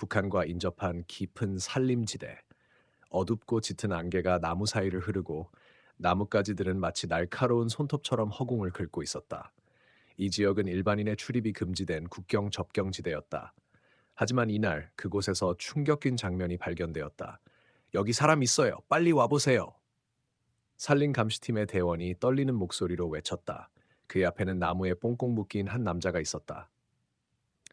북한과 인접한 깊은 산림지대. 어둡고 짙은 안개가 나무 사이를 흐르고 나뭇가지들은 마치 날카로운 손톱처럼 허공을 긁고 있었다. 이 지역은 일반인의 출입이 금지된 국경 접경지대였다. 하지만 이날 그곳에서 충격적인 장면이 발견되었다. 여기 사람 있어요. 빨리 와보세요. 산림 감시팀의 대원이 떨리는 목소리로 외쳤다. 그의 앞에는 나무에 꽁꽁 묶인 한 남자가 있었다.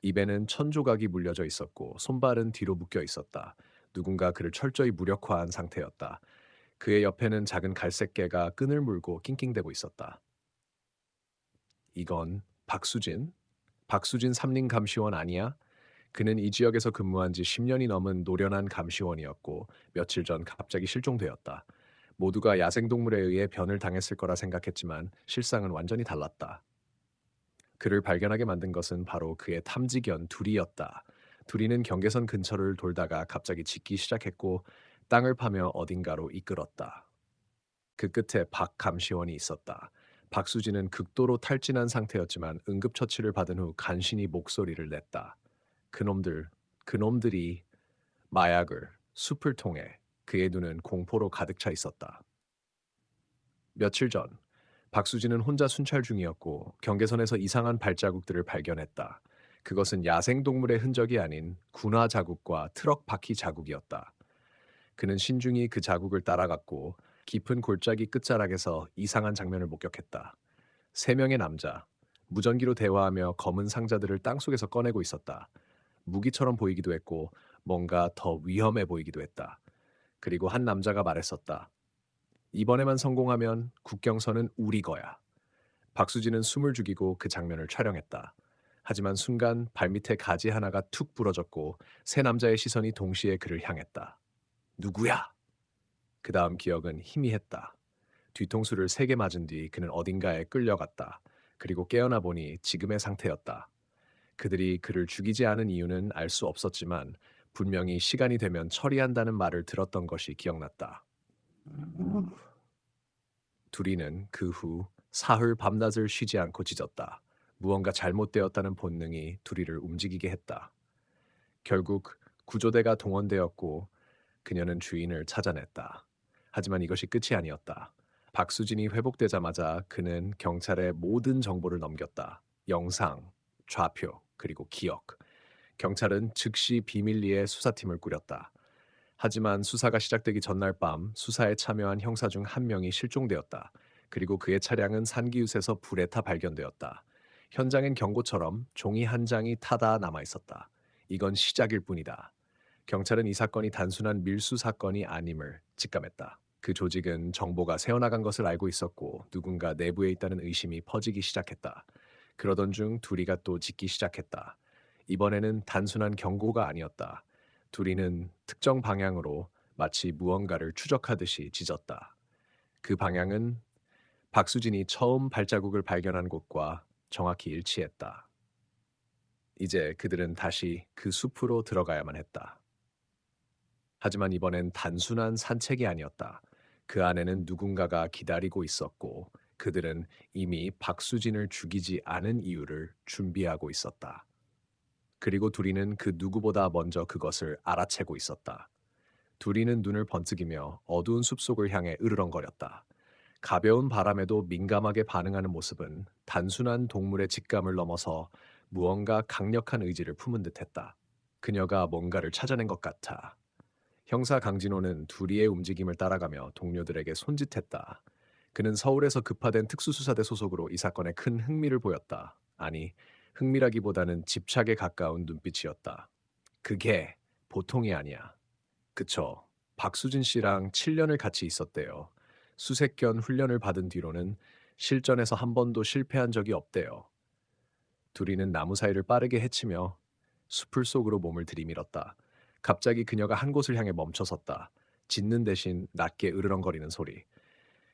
입에는 천조각이 물려져 있었고 손발은 뒤로 묶여 있었다. 누군가 그를 철저히 무력화한 상태였다. 그의 옆에는 작은 갈색 개가 끈을 물고 낑낑대고 있었다. 이건 박수진? 박수진 삼림감시원 아니야? 그는 이 지역에서 근무한 지 10년이 넘은 노련한 감시원이었고 며칠 전 갑자기 실종되었다. 모두가 야생동물에 의해 변을 당했을 거라 생각했지만 실상은 완전히 달랐다. 그를 발견하게 만든 것은 바로 그의 탐지견 두리였다. 두리는 경계선 근처를 돌다가 갑자기 짖기 시작했고 땅을 파며 어딘가로 이끌었다. 그 끝에 박 감시원이 있었다. 박수진은 극도로 탈진한 상태였지만 응급처치를 받은 후 간신히 목소리를 냈다. 그놈들, 그놈들이 마약을 숲을 통해 그의 눈은 공포로 가득 차 있었다. 며칠 전 박수진은 혼자 순찰 중이었고 경계선에서 이상한 발자국들을 발견했다. 그것은 야생동물의 흔적이 아닌 군화 자국과 트럭 바퀴 자국이었다. 그는 신중히 그 자국을 따라갔고 깊은 골짜기 끝자락에서 이상한 장면을 목격했다. 세 명의 남자, 무전기로 대화하며 검은 상자들을 땅속에서 꺼내고 있었다. 무기처럼 보이기도 했고 뭔가 더 위험해 보이기도 했다. 그리고 한 남자가 말했었다. 이번에만 성공하면 국경선은 우리 거야. 박수진은 숨을 죽이고 그 장면을 촬영했다. 하지만 순간 발밑에 가지 하나가 툭 부러졌고 세 남자의 시선이 동시에 그를 향했다. 누구야? 그 다음 기억은 희미했다. 뒤통수를 3개 맞은 뒤 그는 어딘가에 끌려갔다. 그리고 깨어나 보니 지금의 상태였다. 그들이 그를 죽이지 않은 이유는 알 수 없었지만 분명히 시간이 되면 처리한다는 말을 들었던 것이 기억났다. 둘이는 그 후 사흘 밤낮을 쉬지 않고 짖었다. 무언가 잘못되었다는 본능이 둘이를 움직이게 했다. 결국 구조대가 동원되었고 그녀는 주인을 찾아냈다. 하지만 이것이 끝이 아니었다. 박수진이 회복되자마자 그는 경찰에 모든 정보를 넘겼다. 영상, 좌표, 그리고 기억. 경찰은 즉시 비밀리에 수사팀을 꾸렸다. 하지만 수사가 시작되기 전날 밤 수사에 참여한 형사 중 한 명이 실종되었다. 그리고 그의 차량은 산기슭에서 불에 타 발견되었다. 현장엔 경고처럼 종이 한 장이 타다 남아 있었다. 이건 시작일 뿐이다. 경찰은 이 사건이 단순한 밀수 사건이 아님을 직감했다. 그 조직은 정보가 새어나간 것을 알고 있었고 누군가 내부에 있다는 의심이 퍼지기 시작했다. 그러던 중 둘이가 또 짖기 시작했다. 이번에는 단순한 경고가 아니었다. 둘이는 특정 방향으로 마치 무언가를 추적하듯이 짖었다. 그 방향은 박수진이 처음 발자국을 발견한 곳과 정확히 일치했다. 이제 그들은 다시 그 숲으로 들어가야만 했다. 하지만 이번엔 단순한 산책이 아니었다. 그 안에는 누군가가 기다리고 있었고 그들은 이미 박수진을 죽이지 않은 이유를 준비하고 있었다. 그리고 둘이는 그 누구보다 먼저 그것을 알아채고 있었다. 둘이는 눈을 번뜩이며 어두운 숲속을 향해 으르렁거렸다. 가벼운 바람에도 민감하게 반응하는 모습은 단순한 동물의 직감을 넘어서 무언가 강력한 의지를 품은 듯했다. 그녀가 뭔가를 찾아낸 것 같아. 형사 강진호는 둘이의 움직임을 따라가며 동료들에게 손짓했다. 그는 서울에서 급파된 특수수사대 소속으로 이 사건에 큰 흥미를 보였다. 아니, 흥미라기보다는 집착에 가까운 눈빛이었다. 그게 보통이 아니야. 그쵸. 박수진 씨랑 7년을 같이 있었대요. 수색견 훈련을 받은 뒤로는 실전에서 한 번도 실패한 적이 없대요. 둘이는 나무 사이를 빠르게 헤치며 숲을 속으로 몸을 들이밀었다. 갑자기 그녀가 한 곳을 향해 멈춰섰다. 짖는 대신 낮게 으르렁거리는 소리.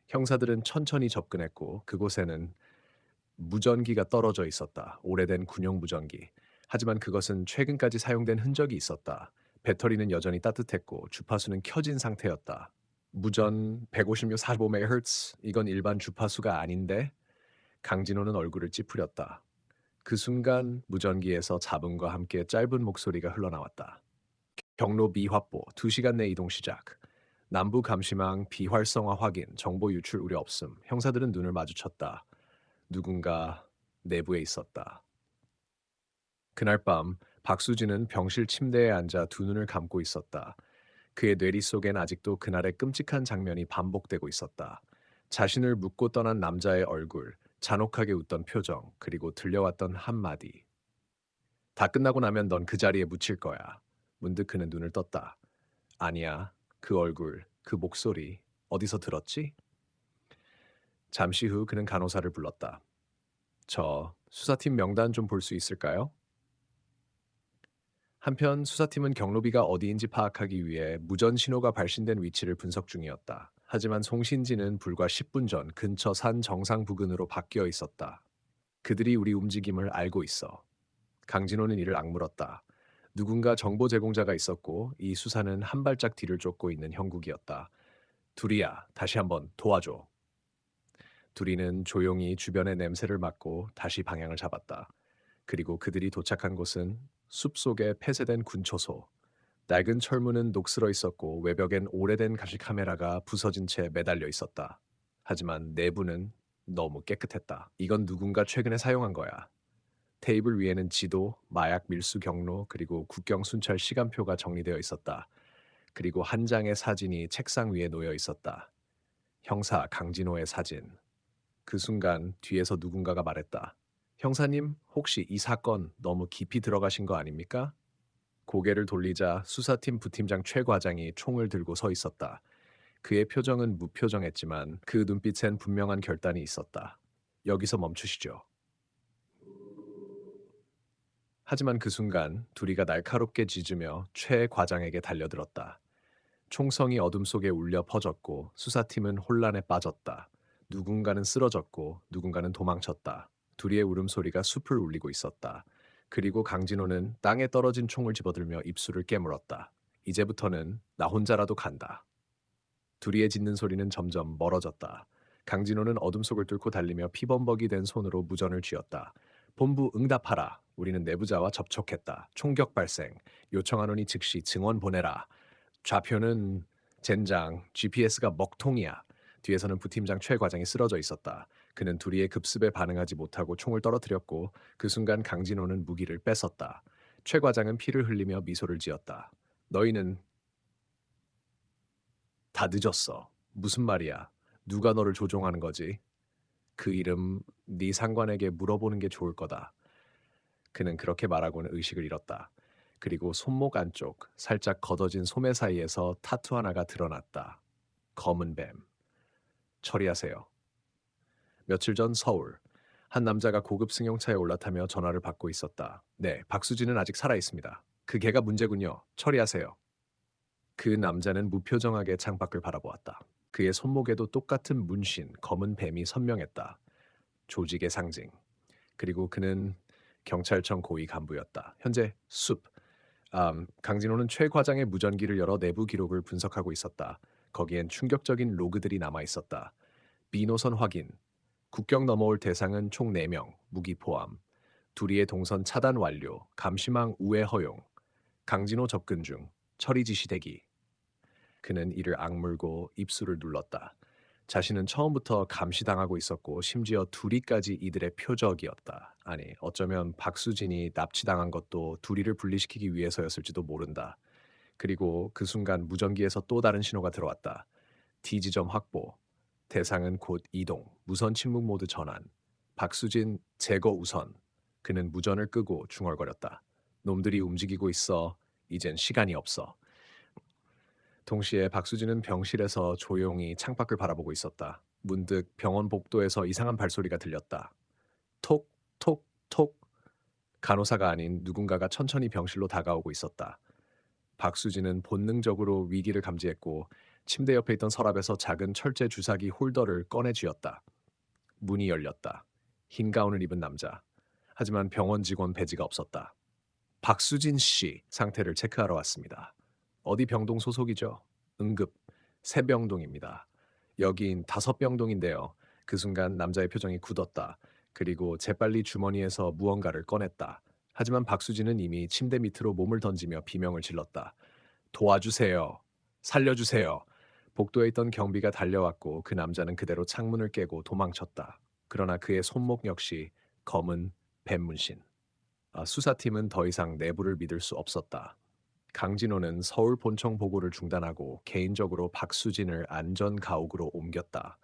형사들은 천천히 접근했고 그곳에는 무전기가 떨어져 있었다. 오래된 군용 무전기. 하지만 그것은 최근까지 사용된 흔적이 있었다. 배터리는 여전히 따뜻했고 주파수는 켜진 상태였다. 무전 156 45MHz. 이건 일반 주파수가 아닌데? 강진호는 얼굴을 찌푸렸다. 그 순간 무전기에서 잡음과 함께 짧은 목소리가 흘러나왔다. 경로 미확보, 2시간 내 이동 시작. 남부 감시망 비활성화 확인, 정보 유출 우려 없음. 형사들은 눈을 마주쳤다. 누군가 내부에 있었다. 그날 밤 박수진은 병실 침대에 앉아 두 눈을 감고 있었다. 그의 뇌리 속엔 아직도 그날의 끔찍한 장면이 반복되고 있었다. 자신을 묻고 떠난 남자의 얼굴, 잔혹하게 웃던 표정, 그리고 들려왔던 한마디. 다 끝나고 나면 넌 그 자리에 묻힐 거야. 문득 그는 눈을 떴다. 아니야. 그 얼굴, 그 목소리, 어디서 들었지? 잠시 후 그는 간호사를 불렀다. 저 수사팀 명단 좀 볼 수 있을까요? 한편 수사팀은 경로비가 어디인지 파악하기 위해 무전 신호가 발신된 위치를 분석 중이었다. 하지만 송신지는 불과 10분 전 근처 산 정상 부근으로 바뀌어 있었다. 그들이 우리 움직임을 알고 있어. 강진호는 이를 악물었다. 누군가 정보 제공자가 있었고 이 수사는 한 발짝 뒤를 쫓고 있는 형국이었다. 둘이야, 다시 한번 도와줘. 둘이는 조용히 주변의 냄새를 맡고 다시 방향을 잡았다. 그리고 그들이 도착한 곳은 숲속의 폐쇄된 군초소. 낡은 철문은 녹슬어 있었고 외벽엔 오래된 가시 카메라가 부서진 채 매달려 있었다. 하지만 내부는 너무 깨끗했다. 이건 누군가 최근에 사용한 거야. 테이블 위에는 지도, 마약 밀수 경로, 그리고 국경 순찰 시간표가 정리되어 있었다. 그리고 한 장의 사진이 책상 위에 놓여 있었다. 형사 강진호의 사진. 그 순간 뒤에서 누군가가 말했다. 형사님, 혹시 이 사건 너무 깊이 들어가신 거 아닙니까? 고개를 돌리자 수사팀 부팀장 최 과장이 총을 들고 서 있었다. 그의 표정은 무표정했지만 그 눈빛엔 분명한 결단이 있었다. 여기서 멈추시죠. 하지만 그 순간 둘이가 날카롭게 짖으며 최 과장에게 달려들었다. 총성이 어둠 속에 울려 퍼졌고 수사팀은 혼란에 빠졌다. 누군가는 쓰러졌고 누군가는 도망쳤다. 둘이의 울음소리가 숲을 울리고 있었다. 그리고 강진호는 땅에 떨어진 총을 집어들며 입술을 깨물었다. 이제부터는 나 혼자라도 간다. 둘이의 짖는 소리는 점점 멀어졌다. 강진호는 어둠 속을 뚫고 달리며 피범벅이 된 손으로 무전을 쥐었다. 본부 응답하라. 우리는 내부자와 접촉했다. 총격 발생. 요청하노니 즉시 증원 보내라. 좌표는 젠장, GPS가 먹통이야. 뒤에서는 부팀장 최 과장이 쓰러져 있었다. 그는 둘이의 급습에 반응하지 못하고 총을 떨어뜨렸고 그 순간 강진호는 무기를 뺏었다. 최 과장은 피를 흘리며 미소를 지었다. 너희는 다 늦었어. 무슨 말이야? 누가 너를 조종하는 거지? 그 이름 네 상관에게 물어보는 게 좋을 거다. 그는 그렇게 말하고는 의식을 잃었다. 그리고 손목 안쪽 살짝 걷어진 소매 사이에서 타투 하나가 드러났다. 검은 뱀. 처리하세요. 며칠 전 서울. 한 남자가 고급 승용차에 올라타며 전화를 받고 있었다. 네, 박수진은 아직 살아 있습니다. 그 개가 문제군요. 처리하세요. 그 남자는 무표정하게 창밖을 바라보았다. 그의 손목에도 똑같은 문신, 검은 뱀이 선명했다. 조직의 상징. 그리고 그는 경찰청 고위 간부였다. 현재 숲. 강진호는 최 과장의 무전기를 열어 내부 기록을 분석하고 있었다. 거기엔 충격적인 로그들이 남아 있었다. B노선 확인. 국경 넘어올 대상은 총 4명, 무기 포함. 둘이의 동선 차단 완료, 감시망 우회 허용. 강진호 접근 중, 처리 지시 대기. 그는 이를 악물고 입술을 눌렀다. 자신은 처음부터 감시당하고 있었고 심지어 둘이까지 이들의 표적이었다. 아니, 어쩌면 박수진이 납치당한 것도 둘이를 분리시키기 위해서였을지도 모른다. 그리고 그 순간 무전기에서 또 다른 신호가 들어왔다. D지점 확보. 대상은 곧 이동. 무선 침묵 모드 전환. 박수진 제거 우선. 그는 무전을 끄고 중얼거렸다. 놈들이 움직이고 있어. 이젠 시간이 없어. 동시에 박수진은 병실에서 조용히 창밖을 바라보고 있었다. 문득 병원 복도에서 이상한 발소리가 들렸다. 톡, 톡, 톡. 간호사가 아닌 누군가가 천천히 병실로 다가오고 있었다. 박수진은 본능적으로 위기를 감지했고 침대 옆에 있던 서랍에서 작은 철제 주사기 홀더를 꺼내 쥐었다. 문이 열렸다. 흰 가운을 입은 남자. 하지만 병원 직원 배지가 없었다. 박수진 씨 상태를 체크하러 왔습니다. 어디 병동 소속이죠? 응급 새병동입니다. 여긴 5병동인데요. 그 순간 남자의 표정이 굳었다. 그리고 재빨리 주머니에서 무언가를 꺼냈다. 하지만 박수진은 이미 침대 밑으로 몸을 던지며 비명을 질렀다. 도와주세요. 살려주세요. 복도에 있던 경비가 달려왔고 그 남자는 그대로 창문을 깨고 도망쳤다. 그러나 그의 손목 역시 검은 뱀 문신. 수사팀은 더 이상 내부를 믿을 수 없었다. 강진호는 서울 본청 보고를 중단하고 개인적으로 박수진을 안전 가옥으로 옮겼다.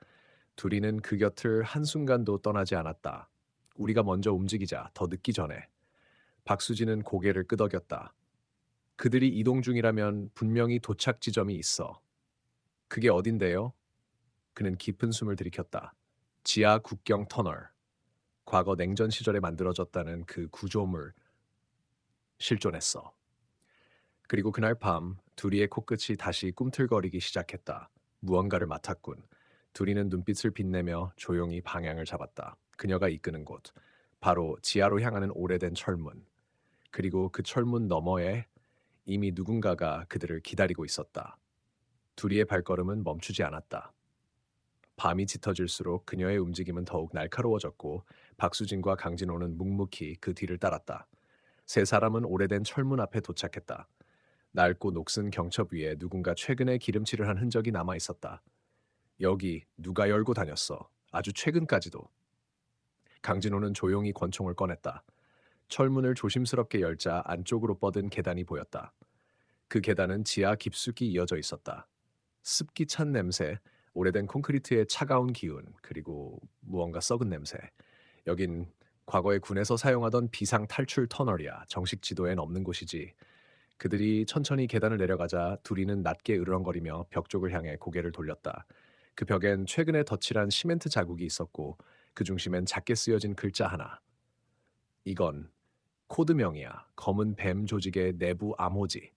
둘이는 그 곁을 한순간도 떠나지 않았다. 우리가 먼저 움직이자, 더 늦기 전에. 박수진은 고개를 끄덕였다. 그들이 이동 중이라면 분명히 도착 지점이 있어. 그게 어딘데요? 그는 깊은 숨을 들이켰다. 지하 국경 터널. 과거 냉전 시절에 만들어졌다는 그 구조물 실존했어. 그리고 그날 밤 둘이의 코끝이 다시 꿈틀거리기 시작했다. 무언가를 맡았군. 둘이는 눈빛을 빛내며 조용히 방향을 잡았다. 그녀가 이끄는 곳. 바로 지하로 향하는 오래된 철문. 그리고 그 철문 너머에 이미 누군가가 그들을 기다리고 있었다. 둘이의 발걸음은 멈추지 않았다. 밤이 짙어질수록 그녀의 움직임은 더욱 날카로워졌고 박수진과 강진호는 묵묵히 그 뒤를 따랐다. 세 사람은 오래된 철문 앞에 도착했다. 낡고 녹슨 경첩 위에 누군가 최근에 기름칠을 한 흔적이 남아 있었다. 여기 누가 열고 다녔어. 아주 최근까지도. 강진호는 조용히 권총을 꺼냈다. 철문을 조심스럽게 열자 안쪽으로 뻗은 계단이 보였다. 그 계단은 지하 깊숙이 이어져 있었다. 습기 찬 냄새, 오래된 콘크리트의 차가운 기운, 그리고 무언가 썩은 냄새. 여긴 과거에 군에서 사용하던 비상 탈출 터널이야. 정식 지도엔 없는 곳이지. 그들이 천천히 계단을 내려가자 둘이는 낮게 으르렁거리며 벽 쪽을 향해 고개를 돌렸다. 그 벽엔 최근에 덧칠한 시멘트 자국이 있었고 그 중심엔 작게 쓰여진 글자 하나. 이건 코드명이야. 검은 뱀 조직의 내부 암호지.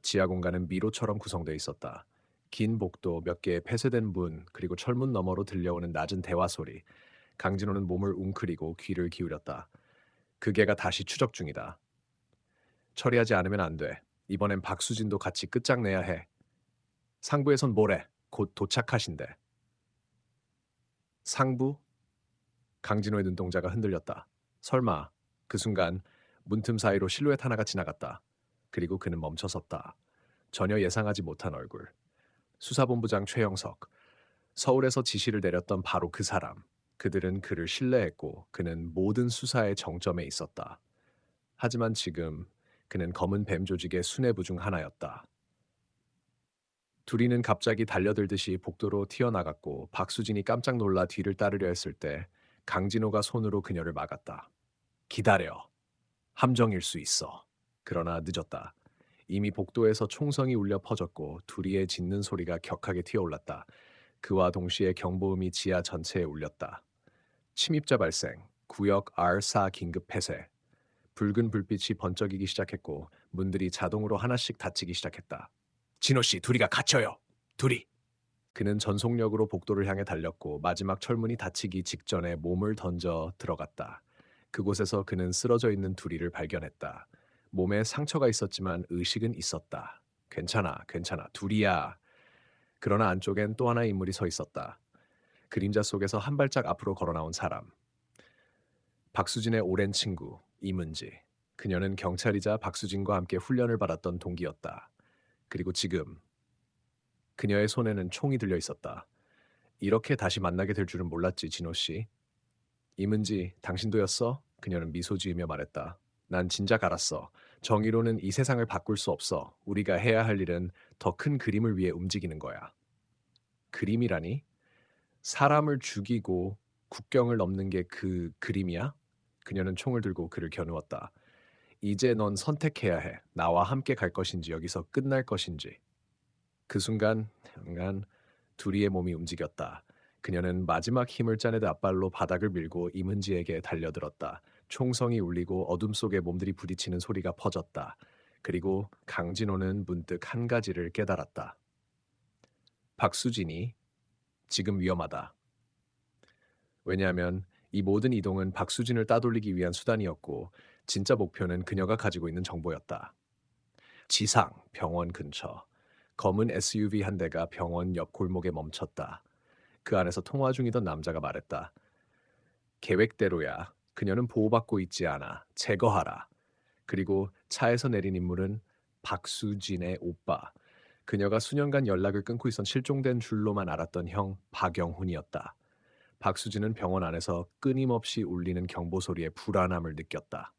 지하 공간은 미로처럼 구성되어 있었다. 긴 복도, 몇 개의 폐쇄된 문, 그리고 철문 너머로 들려오는 낮은 대화 소리. 강진호는 몸을 웅크리고 귀를 기울였다. 그 개가 다시 추적 중이다. 처리하지 않으면 안 돼. 이번엔 박수진도 같이 끝장내야 해. 상부에선 뭐래? 곧 도착하신대. 상부? 강진호의 눈동자가 흔들렸다. 설마. 그 순간 문틈 사이로 실루엣 하나가 지나갔다. 그리고 그는 멈춰섰다. 전혀 예상하지 못한 얼굴. 수사본부장 최영석. 서울에서 지시를 내렸던 바로 그 사람. 그들은 그를 신뢰했고 그는 모든 수사의 정점에 있었다. 하지만 지금 그는 검은 뱀 조직의 수뇌부 중 하나였다. 둘이는 갑자기 달려들듯이 복도로 튀어나갔고 박수진이 깜짝 놀라 뒤를 따르려 했을 때 강진호가 손으로 그녀를 막았다. 기다려. 함정일 수 있어. 그러나 늦었다. 이미 복도에서 총성이 울려 퍼졌고 둘이의 짖는 소리가 격하게 튀어올랐다. 그와 동시에 경보음이 지하 전체에 울렸다. 침입자 발생, 구역 R4 긴급 폐쇄. 붉은 불빛이 번쩍이기 시작했고 문들이 자동으로 하나씩 닫히기 시작했다. 진호 씨, 둘이가 갇혀요. 둘이. 그는 전속력으로 복도를 향해 달렸고 마지막 철문이 닫히기 직전에 몸을 던져 들어갔다. 그곳에서 그는 쓰러져 있는 둘이를 발견했다. 몸에 상처가 있었지만 의식은 있었다. 괜찮아, 괜찮아, 둘이야. 그러나 안쪽엔 또 하나의 인물이 서 있었다. 그림자 속에서 한 발짝 앞으로 걸어 나온 사람. 박수진의 오랜 친구, 이문지. 그녀는 경찰이자 박수진과 함께 훈련을 받았던 동기였다. 그리고 지금 그녀의 손에는 총이 들려 있었다. 이렇게 다시 만나게 될 줄은 몰랐지, 진호 씨. 이문지, 당신도였어? 그녀는 미소 지으며 말했다. 난 진작 알았어. 정의로는 이 세상을 바꿀 수 없어. 우리가 해야 할 일은 더 큰 그림을 위해 움직이는 거야. 그림이라니? 사람을 죽이고 국경을 넘는 게 그 그림이야? 그녀는 총을 들고 그를 겨누었다. 이제 넌 선택해야 해. 나와 함께 갈 것인지 여기서 끝날 것인지. 그 순간 둘이의 몸이 움직였다. 그녀는 마지막 힘을 짜내듯 앞발로 바닥을 밀고 이문지에게 달려들었다. 총성이 울리고 어둠 속에 몸들이 부딪히는 소리가 퍼졌다. 그리고 강진호는 문득 한 가지를 깨달았다. 박수진이 지금 위험하다. 왜냐하면 이 모든 이동은 박수진을 따돌리기 위한 수단이었고 진짜 목표는 그녀가 가지고 있는 정보였다. 지상, 병원 근처. 검은 SUV 한 대가 병원 옆 골목에 멈췄다. 그 안에서 통화 중이던 남자가 말했다. 계획대로야. 그녀는 보호받고 있지 않아. 제거하라. 그리고 차에서 내린 인물은 박수진의 오빠. 그녀가 수년간 연락을 끊고 있던 실종된 줄로만 알았던 형 박영훈이었다. 박수진은 병원 안에서 끊임없이 울리는 경보 소리에 불안함을 느꼈다.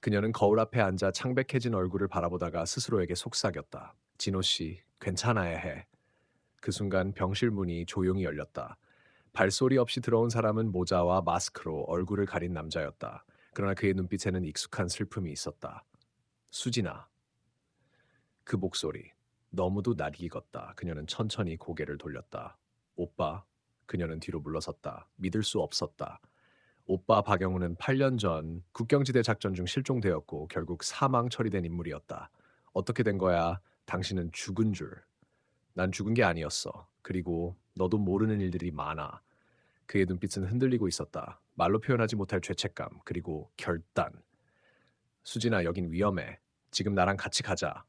그녀는 거울 앞에 앉아 창백해진 얼굴을 바라보다가 스스로에게 속삭였다. 진호 씨, 괜찮아야 해. 그 순간 병실 문이 조용히 열렸다. 발소리 없이 들어온 사람은 모자와 마스크로 얼굴을 가린 남자였다. 그러나 그의 눈빛에는 익숙한 슬픔이 있었다. 수진아. 그 목소리. 너무도 낯익었다. 그녀는 천천히 고개를 돌렸다. 오빠. 그녀는 뒤로 물러섰다. 믿을 수 없었다. 오빠 박영훈은 8년 전 국경지대 작전 중 실종되었고 결국 사망 처리된 인물이었다. 어떻게 된 거야? 당신은 죽은 줄. 난 죽은 게 아니었어. 그리고 너도 모르는 일들이 많아. 그의 눈빛은 흔들리고 있었다. 말로 표현하지 못할 죄책감, 그리고 결단. 수진아, 여긴 위험해. 지금 나랑 같이 가자.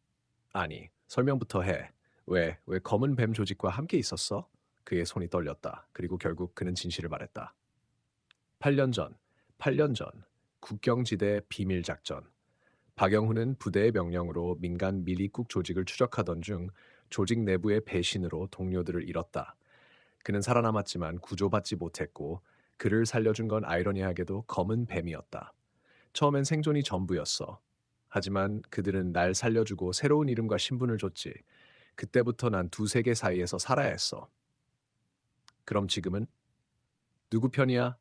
아니, 설명부터 해. 왜 검은 뱀 조직과 함께 있었어? 그의 손이 떨렸다. 그리고 결국 그는 진실을 말했다. 8년 전, 8년 전, 국경지대 비밀 작전. 박영훈은 부대의 명령으로 민간 미리국 조직을 추적하던 중 조직 내부의 배신으로 동료들을 잃었다. 그는 살아남았지만 구조받지 못했고 그를 살려준 건 아이러니하게도 검은 뱀이었다. 처음엔 생존이 전부였어. 하지만 그들은 날 살려주고 새로운 이름과 신분을 줬지. 그때부터 난 두 세계 사이에서 살아야 했어. 그럼 지금은? 누구 편이야?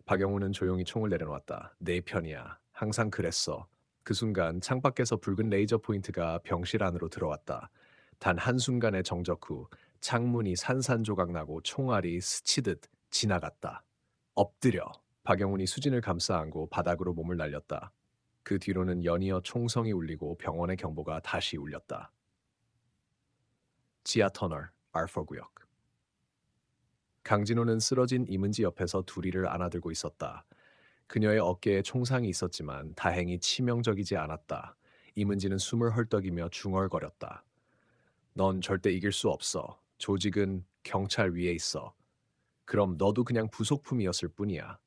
박영훈은 조용히 총을 내려놓았다. 내 편이야. 항상 그랬어. 그 순간 창밖에서 붉은 레이저 포인트가 병실 안으로 들어왔다. 단 한순간의 정적 후 창문이 산산조각 나고 총알이 스치듯 지나갔다. 엎드려. 박영훈이 수진을 감싸 안고 바닥으로 몸을 날렸다. 그 뒤로는 연이어 총성이 울리고 병원의 경보가 다시 울렸다. 지하 터널, R4 구역. 강진호는 쓰러진 이문지 옆에서 두리를 안아들고 있었다. 그녀의 어깨에 총상이 있었지만 다행히 치명적이지 않았다. 이문지는 숨을 헐떡이며 중얼거렸다. 넌 절대 이길 수 없어. 조직은 경찰 위에 있어. 그럼 너도 그냥 부속품이었을 뿐이야.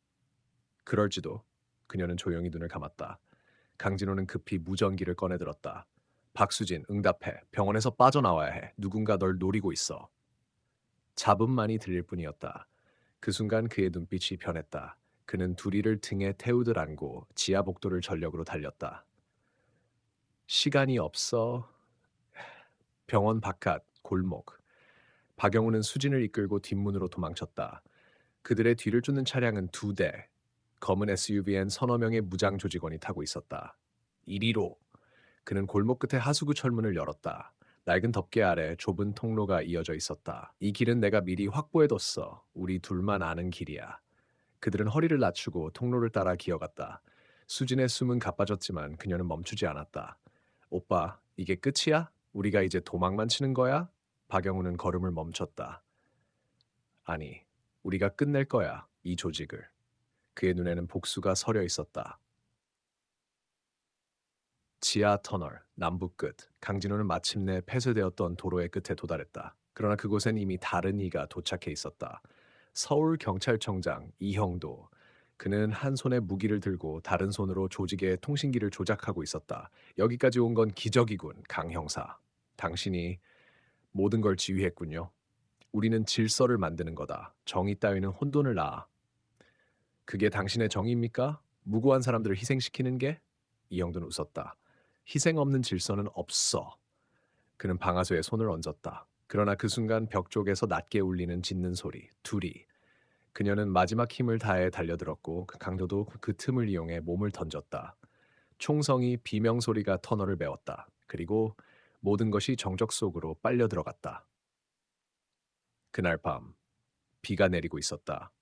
그럴지도. 그녀는 조용히 눈을 감았다. 강진호는 급히 무전기를 꺼내들었다. 박수진, 응답해. 병원에서 빠져나와야 해. 누군가 널 노리고 있어. 잡음만이 들릴 뿐이었다. 그 순간 그의 눈빛이 변했다. 그는 두리를 등에 태우듯 안고 지하 복도를 전력으로 달렸다. 시간이 없어. 병원 바깥 골목. 박영훈은 수진을 이끌고 뒷문으로 도망쳤다. 그들의 뒤를 쫓는 차량은 2대. 검은 SUV엔 서너 명의 무장 조직원이 타고 있었다. 이리로. 그는 골목 끝에 하수구 철문을 열었다. 낡은 덮개 아래 좁은 통로가 이어져 있었다. 이 길은 내가 미리 확보해뒀어. 우리 둘만 아는 길이야. 그들은 허리를 낮추고 통로를 따라 기어갔다. 수진의 숨은 가빠졌지만 그녀는 멈추지 않았다. 오빠, 이게 끝이야? 우리가 이제 도망만 치는 거야? 박영훈은 걸음을 멈췄다. 아니, 우리가 끝낼 거야, 이 조직을. 그의 눈에는 복수가 서려 있었다. 지하 터널, 남부 끝. 강진호는 마침내 폐쇄되었던 도로의 끝에 도달했다. 그러나 그곳엔 이미 다른 이가 도착해 있었다. 서울경찰청장 이형도. 그는 한 손에 무기를 들고 다른 손으로 조직의 통신기를 조작하고 있었다. 여기까지 온 건 기적이군, 강 형사. 당신이 모든 걸 지휘했군요. 우리는 질서를 만드는 거다. 정의 따위는 혼돈을 낳아. 그게 당신의 정의입니까? 무고한 사람들을 희생시키는 게? 이형도는 웃었다. 희생 없는 질서는 없어. 그는 방아쇠에 손을 얹었다. 그러나 그 순간 벽 쪽에서 낮게 울리는 짖는 소리, 둘이. 그녀는 마지막 힘을 다해 달려들었고 그 강도도 그 틈을 이용해 몸을 던졌다. 총성이 비명 소리가 터널을 메웠다. 그리고 모든 것이 정적 속으로 빨려 들어갔다. 그날 밤 비가 내리고 있었다.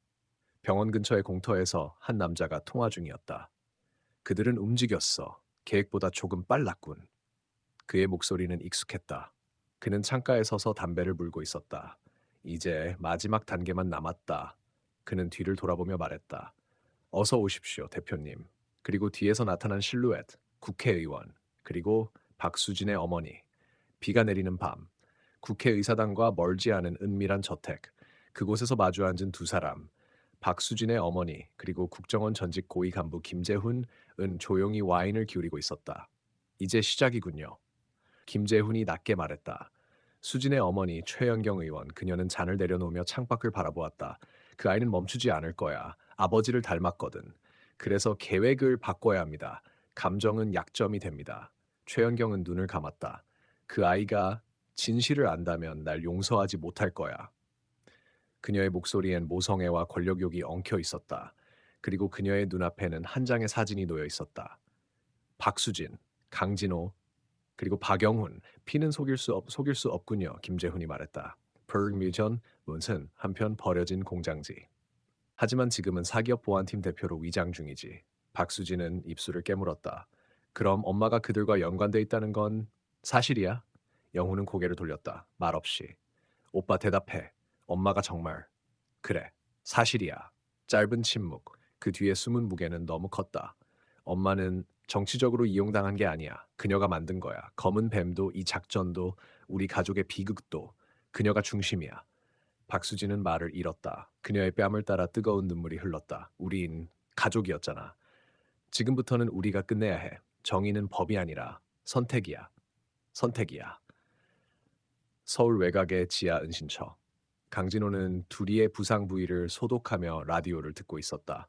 병원 근처의 공터에서 한 남자가 통화 중이었다. 그들은 움직였어. 계획보다 조금 빨랐군. 그의 목소리는 익숙했다. 그는 창가에 서서 담배를 물고 있었다. 이제 마지막 단계만 남았다. 그는 뒤를 돌아보며 말했다. 어서 오십시오, 대표님. 그리고 뒤에서 나타난 실루엣, 국회의원, 그리고 박수진의 어머니. 비가 내리는 밤, 국회의사당과 멀지 않은 은밀한 저택, 그곳에서 마주 앉은 두 사람, 박수진의 어머니, 그리고 국정원 전직 고위 간부 김재훈은 조용히 와인을 기울이고 있었다. 이제 시작이군요. 김재훈이 낮게 말했다. 수진의 어머니 최연경 의원, 그녀는 잔을 내려놓으며 창밖을 바라보았다. 그 아이는 멈추지 않을 거야. 아버지를 닮았거든. 그래서 계획을 바꿔야 합니다. 감정은 약점이 됩니다. 최연경은 눈을 감았다. 그 아이가 진실을 안다면 날 용서하지 못할 거야. 그녀의 목소리엔 모성애와 권력욕이 엉켜 있었다. 그리고 그녀의 눈앞에는 한 장의 사진이 놓여 있었다. 박수진, 강진호, 그리고 박영훈. 피는 속일 수 없군요. 김재훈이 말했다. 버그미전 문슨 한편 버려진 공장지. 하지만 지금은 사기업 보안팀 대표로 위장 중이지. 박수진은 입술을 깨물었다. 그럼 엄마가 그들과 연관돼 있다는 건 사실이야? 영훈은 고개를 돌렸다. 말없이. 오빠 대답해. 엄마가 정말. 그래. 사실이야. 짧은 침묵. 그 뒤에 숨은 무게는 너무 컸다. 엄마는 정치적으로 이용당한 게 아니야. 그녀가 만든 거야. 검은 뱀도 이 작전도 우리 가족의 비극도 그녀가 중심이야. 박수진은 말을 잃었다. 그녀의 뺨을 따라 뜨거운 눈물이 흘렀다. 우린 가족이었잖아. 지금부터는 우리가 끝내야 해. 정의는 법이 아니라 선택이야. 선택이야. 서울 외곽의 지하 은신처. 강진호는 두리의 부상 부위를 소독하며 라디오를 듣고 있었다.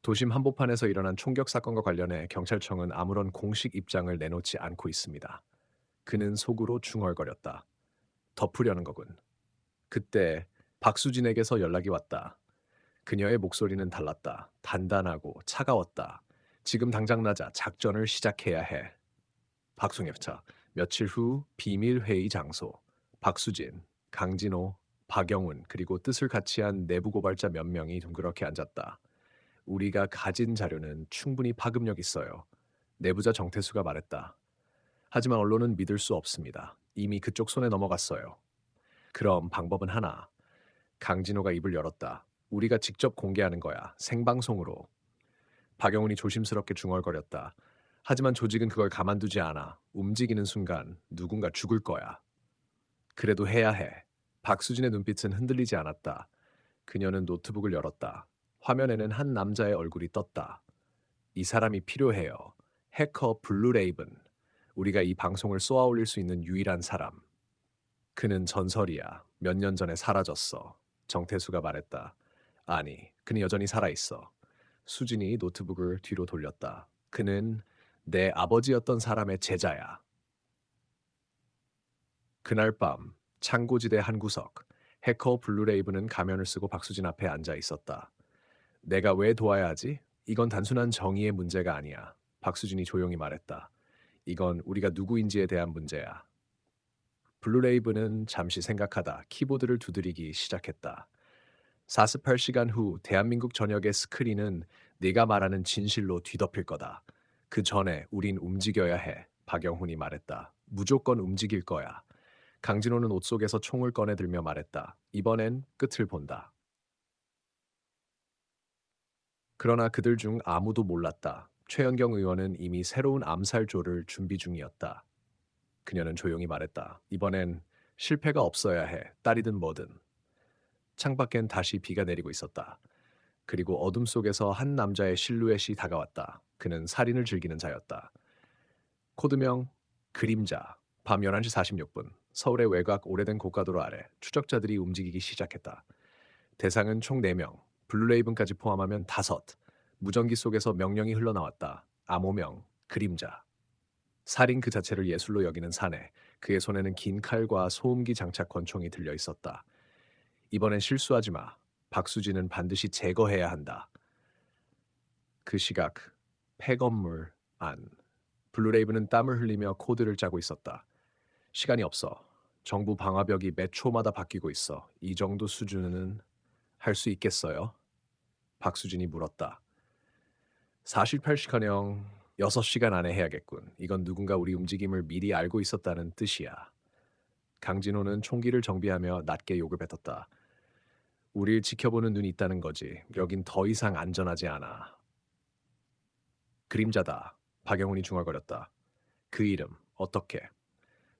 도심 한복판에서 일어난 총격 사건과 관련해 경찰청은 아무런 공식 입장을 내놓지 않고 있습니다. 그는 속으로 중얼거렸다. 덮으려는 거군. 그때 박수진에게서 연락이 왔다. 그녀의 목소리는 달랐다. 단단하고 차가웠다. 지금 당장 나자 작전을 시작해야 해. 박송엽차. 며칠 후 비밀 회의 장소. 박수진, 강진호, 박영훈 그리고 뜻을 같이 한 내부 고발자 몇 명이 둥그렇게 앉았다. 우리가 가진 자료는 충분히 파급력 있어요. 내부자 정태수가 말했다. 하지만 언론은 믿을 수 없습니다. 이미 그쪽 손에 넘어갔어요. 그럼 방법은 하나. 강진호가 입을 열었다. 우리가 직접 공개하는 거야. 생방송으로. 박영훈이 조심스럽게 중얼거렸다. 하지만 조직은 그걸 가만두지 않아. 움직이는 순간 누군가 죽을 거야. 그래도 해야 해. 박수진의 눈빛은 흔들리지 않았다. 그녀는 노트북을 열었다. 화면에는 한 남자의 얼굴이 떴다. 이 사람이 필요해요. 해커 블루레이븐. 우리가 이 방송을 쏘아 올릴 수 있는 유일한 사람. 그는 전설이야. 몇 년 전에 사라졌어. 정태수가 말했다. 아니, 그는 여전히 살아있어. 수진이 노트북을 뒤로 돌렸다. 그는 내 아버지였던 사람의 제자야. 그날 밤 창고지대 한 구석. 해커 블루레이븐은 가면을 쓰고 박수진 앞에 앉아 있었다. 내가 왜 도와야 하지? 이건 단순한 정의의 문제가 아니야. 박수진이 조용히 말했다. 이건 우리가 누구인지에 대한 문제야. 블루레이븐은 잠시 생각하다 키보드를 두드리기 시작했다. 48시간 후 대한민국 전역의 스크린은 네가 말하는 진실로 뒤덮일 거다. 그 전에 우린 움직여야 해. 박영훈이 말했다. 무조건 움직일 거야. 강진호는 옷 속에서 총을 꺼내 들며 말했다. 이번엔 끝을 본다. 그러나 그들 중 아무도 몰랐다. 최연경 의원은 이미 새로운 암살조를 준비 중이었다. 그녀는 조용히 말했다. 이번엔 실패가 없어야 해. 딸이든 뭐든. 창밖엔 다시 비가 내리고 있었다. 그리고 어둠 속에서 한 남자의 실루엣이 다가왔다. 그는 살인을 즐기는 자였다. 코드명 그림자. 밤 11시 46분. 서울의 외곽 오래된 고가도로 아래 추적자들이 움직이기 시작했다. 대상은 총 4명. 블루레이븐까지 포함하면 5. 무전기 속에서 명령이 흘러나왔다. 암호명 그림자. 살인 그 자체를 예술로 여기는 사내. 그의 손에는 긴 칼과 소음기 장착 권총이 들려 있었다. 이번엔 실수하지 마. 박수진은 반드시 제거해야 한다. 그 시각 폐건물 안. 블루레이븐은 땀을 흘리며 코드를 짜고 있었다. 시간이 없어. 정부 방화벽이 매 초마다 바뀌고 있어. 이 정도 수준은 할 수 있겠어요? 박수진이 물었다. 48시간형 6시간 안에 해야겠군. 이건 누군가 우리 움직임을 미리 알고 있었다는 뜻이야. 강진호는 총기를 정비하며 낮게 욕을 뱉었다. 우릴 지켜보는 눈이 있다는 거지. 여긴 더 이상 안전하지 않아. 그림자다. 박영훈이 중얼거렸다. 그 이름 어떻게?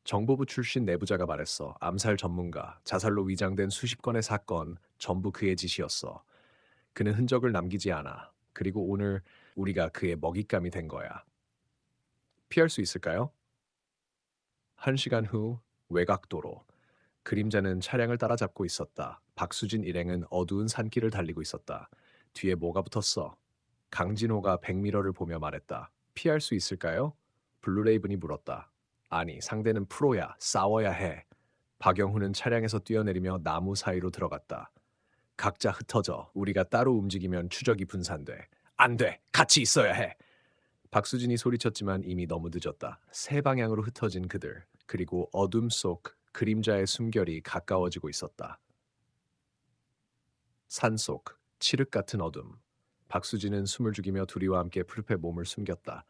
정보부 출신 내부자가 말했어. 암살 전문가, 자살로 위장된 수십 건의 사건 전부 그의 짓이었어. 그는 흔적을 남기지 않아. 그리고 오늘 우리가 그의 먹잇감이 된 거야. 피할 수 있을까요? 1시간 후 외곽도로. 그림자는 차량을 따라잡고 있었다. 박수진 일행은 어두운 산길을 달리고 있었다. 뒤에 뭐가 붙었어? 강진호가 백미러를 보며 말했다. 피할 수 있을까요? 블루레이븐이 물었다. 아니, 상대는 프로야. 싸워야 해. 박영훈은 차량에서 뛰어내리며 나무 사이로 들어갔다. 각자 흩어져. 우리가 따로 움직이면 추적이 분산돼. 안 돼. 같이 있어야 해. 박수진이 소리쳤지만 이미 너무 늦었다. 세 방향으로 흩어진 그들, 그리고 어둠 속 그림자의 숨결이 가까워지고 있었다. 산속 칠흑 같은 어둠. 박수진은 숨을 죽이며 두리와 함께 푸르페 몸을 숨겼다.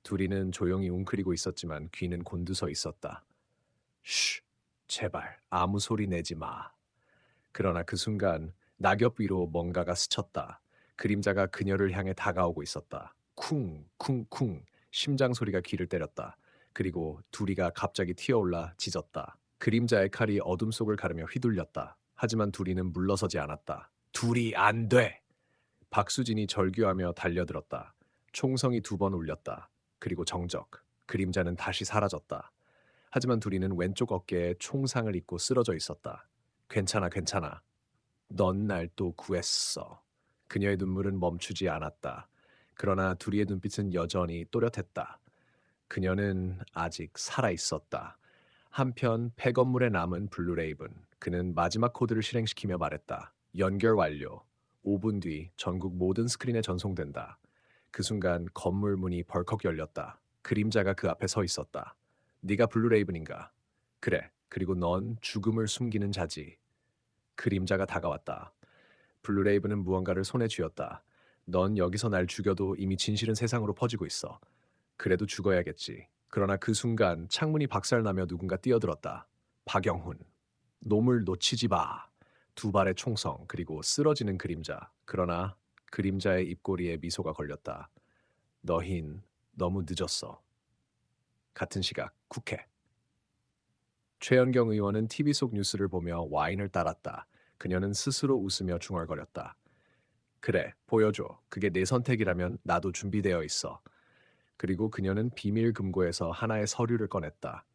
두리는 조용히 웅크리고 있었지만 귀는 곤두서 있었다. 쉬, 제발 아무 소리 내지 마. 그러나 그 순간 낙엽 위로 뭔가가 스쳤다. 그림자가 그녀를 향해 다가오고 있었다. 쿵, 쿵, 쿵. 심장 소리가 귀를 때렸다. 그리고 두리가 갑자기 튀어올라 짖었다. 그림자의 칼이 어둠 속을 가르며 휘둘렸다. 하지만 두리는 물러서지 않았다. 두리 안 돼! 박수진이 절규하며 달려들었다. 총성이 2번 울렸다. 그리고 정적. 그림자는 다시 사라졌다. 하지만 두리는 왼쪽 어깨에 총상을 입고 쓰러져 있었다. 괜찮아, 괜찮아. 넌 날 또 구했어. 그녀의 눈물은 멈추지 않았다. 그러나 두리의 눈빛은 여전히 또렷했다. 그녀는 아직 살아 있었다. 한편 폐건물에 남은 블루레이븐. 그는 마지막 코드를 실행시키며 말했다. 연결 완료. 5분 뒤 전국 모든 스크린에 전송된다. 그 순간 건물 문이 벌컥 열렸다. 그림자가 그 앞에 서 있었다. 네가 블루레이븐인가? 그래. 그리고 넌 죽음을 숨기는 자지. 그림자가 다가왔다. 블루레이븐은 무언가를 손에 쥐었다. 넌 여기서 날 죽여도 이미 진실은 세상으로 퍼지고 있어. 그래도 죽어야겠지. 그러나 그 순간 창문이 박살나며 누군가 뛰어들었다. 박영훈. 놈을 놓치지 마. 2발의 총성 그리고 쓰러지는 그림자. 그러나 그림자의 입꼬리에 미소가 걸렸다. 너흰 너무 늦었어. 같은 시각 국회. 최연경 의원은 TV 속 뉴스를 보며 와인을 따랐다. 그녀는 스스로 웃으며 중얼거렸다. 그래, 보여줘. 그게 내 선택이라면 나도 준비되어 있어. 그리고 그녀는 비밀 금고에서 하나의 서류를 꺼냈다.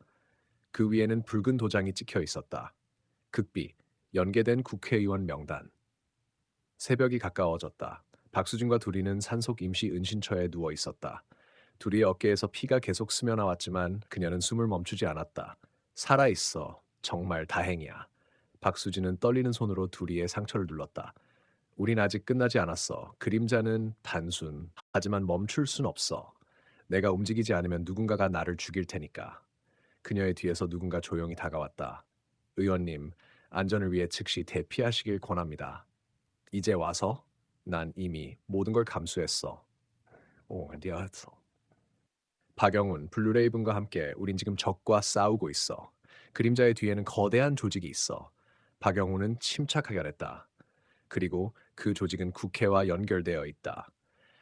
그 위에는 붉은 도장이 찍혀 있었다. 극비, 연계된 국회의원 명단. 새벽이 가까워졌다. 박수진과 두리는 산속 임시 은신처에 누워 있었다. 두리의 어깨에서 피가 계속 스며나왔지만 그녀는 숨을 멈추지 않았다. 살아있어. 정말 다행이야. 박수진은 떨리는 손으로 두리의 상처를 눌렀다. 우린 아직 끝나지 않았어. 그림자는 단순. 하지만 멈출 순 없어. 내가 움직이지 않으면 누군가가 나를 죽일 테니까. 그녀의 뒤에서 누군가 조용히 다가왔다. 의원님, 안전을 위해 즉시 대피하시길 권합니다. 이제 와서? 난 이미 모든 걸 감수했어. 오, 어디였어? 박영훈, 블루레이븐과 함께 우린 지금 적과 싸우고 있어. 그림자의 뒤에는 거대한 조직이 있어. 박영훈은 침착하게 말했다. 그리고 그 조직은 국회와 연결되어 있다.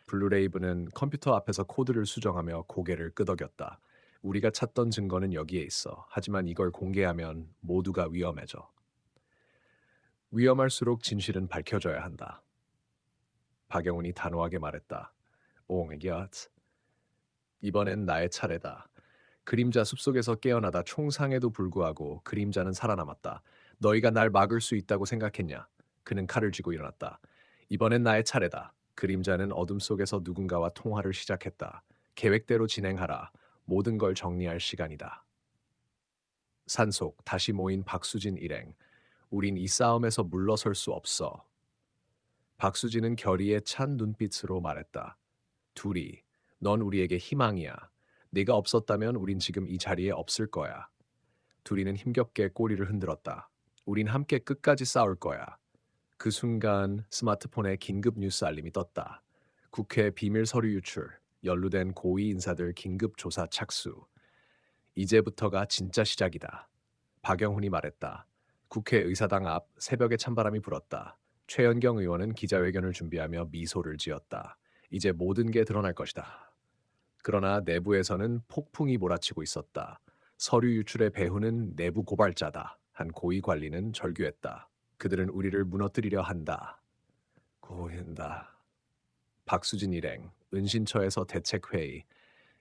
블루레이븐은 컴퓨터 앞에서 코드를 수정하며 고개를 끄덕였다. 우리가 찾던 증거는 여기에 있어. 하지만 이걸 공개하면 모두가 위험해져. 위험할수록 진실은 밝혀져야 한다. 박영훈이 단호하게 말했다. 옹이엇. 이번엔 나의 차례다. 그림자 숲속에서 깨어나다 총상에도 불구하고 그림자는 살아남았다. 너희가 날 막을 수 있다고 생각했냐? 그는 칼을 쥐고 일어났다. 이번엔 나의 차례다. 그림자는 어둠 속에서 누군가와 통화를 시작했다. 계획대로 진행하라. 모든 걸 정리할 시간이다. 산속 다시 모인 박수진 일행. 우린 이 싸움에서 물러설 수 없어. 박수진은 결의에 찬 눈빛으로 말했다. 둘이, 넌 우리에게 희망이야. 네가 없었다면 우린 지금 이 자리에 없을 거야. 둘이는 힘겹게 꼬리를 흔들었다. 우린 함께 끝까지 싸울 거야. 그 순간 스마트폰에 긴급 뉴스 알림이 떴다. 국회 비밀 서류 유출, 연루된 고위 인사들 긴급 조사 착수. 이제부터가 진짜 시작이다. 박영훈이 말했다. 국회의사당 앞 새벽에 찬바람이 불었다. 최연경 의원은 기자회견을 준비하며 미소를 지었다. 이제 모든 게 드러날 것이다. 그러나 내부에서는 폭풍이 몰아치고 있었다. 서류 유출의 배후는 내부 고발자다. 한 고위 관리는 절규했다. 그들은 우리를 무너뜨리려 한다. 고인다. 박수진 일행, 은신처에서 대책회의.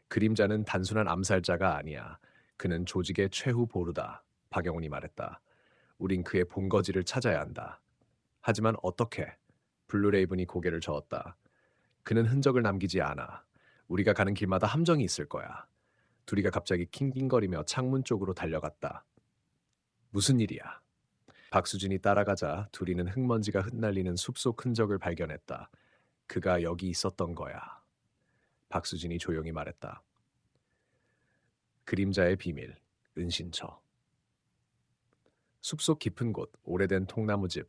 그림자는 단순한 암살자가 아니야. 그는 조직의 최후 보루다. 박영훈이 말했다. 우린 그의 본거지를 찾아야 한다. 하지만 어떻게? 블루레이븐이 고개를 저었다. 그는 흔적을 남기지 않아. 우리가 가는 길마다 함정이 있을 거야. 둘이가 갑자기 낑낑거리며 창문 쪽으로 달려갔다. 무슨 일이야? 박수진이 따라가자 둘이는 흙먼지가 흩날리는 숲속 흔적을 발견했다. 그가 여기 있었던 거야. 박수진이 조용히 말했다. 그림자의 비밀, 은신처. 숲속 깊은 곳, 오래된 통나무집.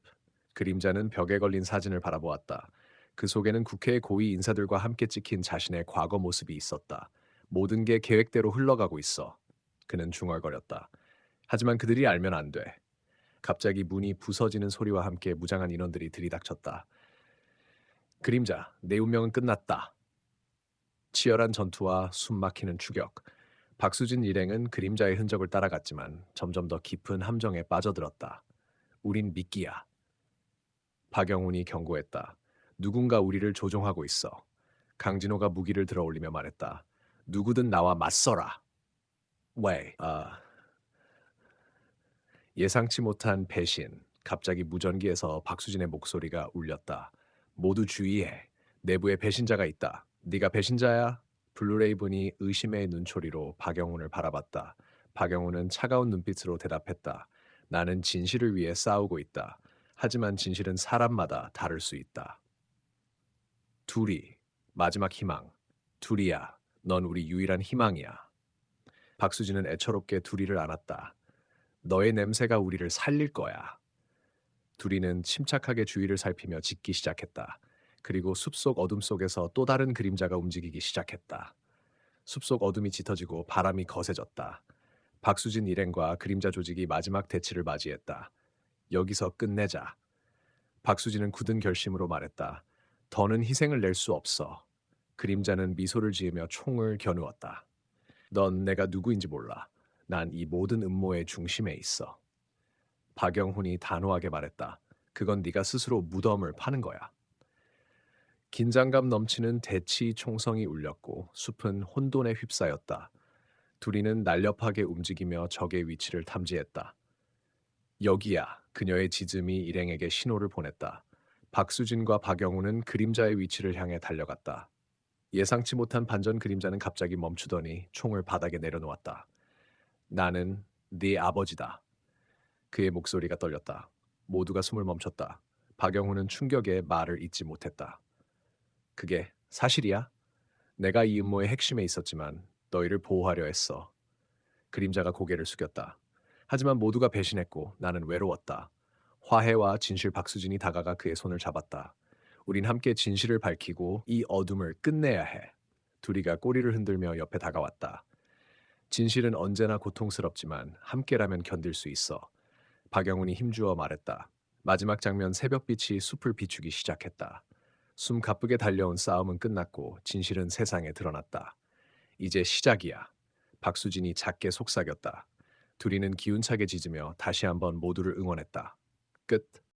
그림자는 벽에 걸린 사진을 바라보았다. 그 속에는 국회의 고위 인사들과 함께 찍힌 자신의 과거 모습이 있었다. 모든 게 계획대로 흘러가고 있어. 그는 중얼거렸다. 하지만 그들이 알면 안 돼. 갑자기 문이 부서지는 소리와 함께 무장한 인원들이 들이닥쳤다. 그림자, 내 운명은 끝났다. 치열한 전투와 숨막히는 추격. 박수진 일행은 그림자의 흔적을 따라갔지만 점점 더 깊은 함정에 빠져들었다. 우린 미끼야. 박영훈이 경고했다. 누군가 우리를 조종하고 있어. 강진호가 무기를 들어 올리며 말했다. 누구든 나와 맞서라. 왜? 예상치 못한 배신. 갑자기 무전기에서 박수진의 목소리가 울렸다. 모두 주의해. 내부에 배신자가 있다. 네가 배신자야? 블루레이븐이 의심의 눈초리로 박영훈을 바라봤다. 박영훈은 차가운 눈빛으로 대답했다. 나는 진실을 위해 싸우고 있다. 하지만 진실은 사람마다 다를 수 있다. 둘이, 마지막 희망. 둘이야. 넌 우리 유일한 희망이야. 박수진은 애처롭게 둘이를 안았다. 너의 냄새가 우리를 살릴 거야. 둘이는 침착하게 주위를 살피며 짖기 시작했다. 그리고 숲속 어둠 속에서 또 다른 그림자가 움직이기 시작했다. 숲속 어둠이 짙어지고 바람이 거세졌다. 박수진 일행과 그림자 조직이 마지막 대치를 맞이했다. 여기서 끝내자. 박수진은 굳은 결심으로 말했다. 더는 희생을 낼 수 없어. 그림자는 미소를 지으며 총을 겨누었다. 넌 내가 누구인지 몰라. 난 이 모든 음모의 중심에 있어. 박영훈이 단호하게 말했다. 그건 네가 스스로 무덤을 파는 거야. 긴장감 넘치는 대치 총성이 울렸고 숲은 혼돈에 휩싸였다. 둘이는 날렵하게 움직이며 적의 위치를 탐지했다. 여기야. 그녀의 짖음이 일행에게 신호를 보냈다. 박수진과 박영훈은 그림자의 위치를 향해 달려갔다. 예상치 못한 반전 그림자는 갑자기 멈추더니 총을 바닥에 내려놓았다. 나는 네 아버지다. 그의 목소리가 떨렸다. 모두가 숨을 멈췄다. 박영훈은 충격에 말을 잇지 못했다. 그게 사실이야? 내가 이 음모의 핵심에 있었지만 너희를 보호하려 했어. 그림자가 고개를 숙였다. 하지만 모두가 배신했고 나는 외로웠다. 화해와 진실 박수진이 다가가 그의 손을 잡았다. 우린 함께 진실을 밝히고 이 어둠을 끝내야 해. 둘이가 꼬리를 흔들며 옆에 다가왔다. 진실은 언제나 고통스럽지만 함께라면 견딜 수 있어. 박영훈이 힘주어 말했다. 마지막 장면 새벽빛이 숲을 비추기 시작했다. 숨 가쁘게 달려온 싸움은 끝났고 진실은 세상에 드러났다. 이제 시작이야. 박수진이 작게 속삭였다. 둘이는 기운차게 짖으며 다시 한번 모두를 응원했다. 끝.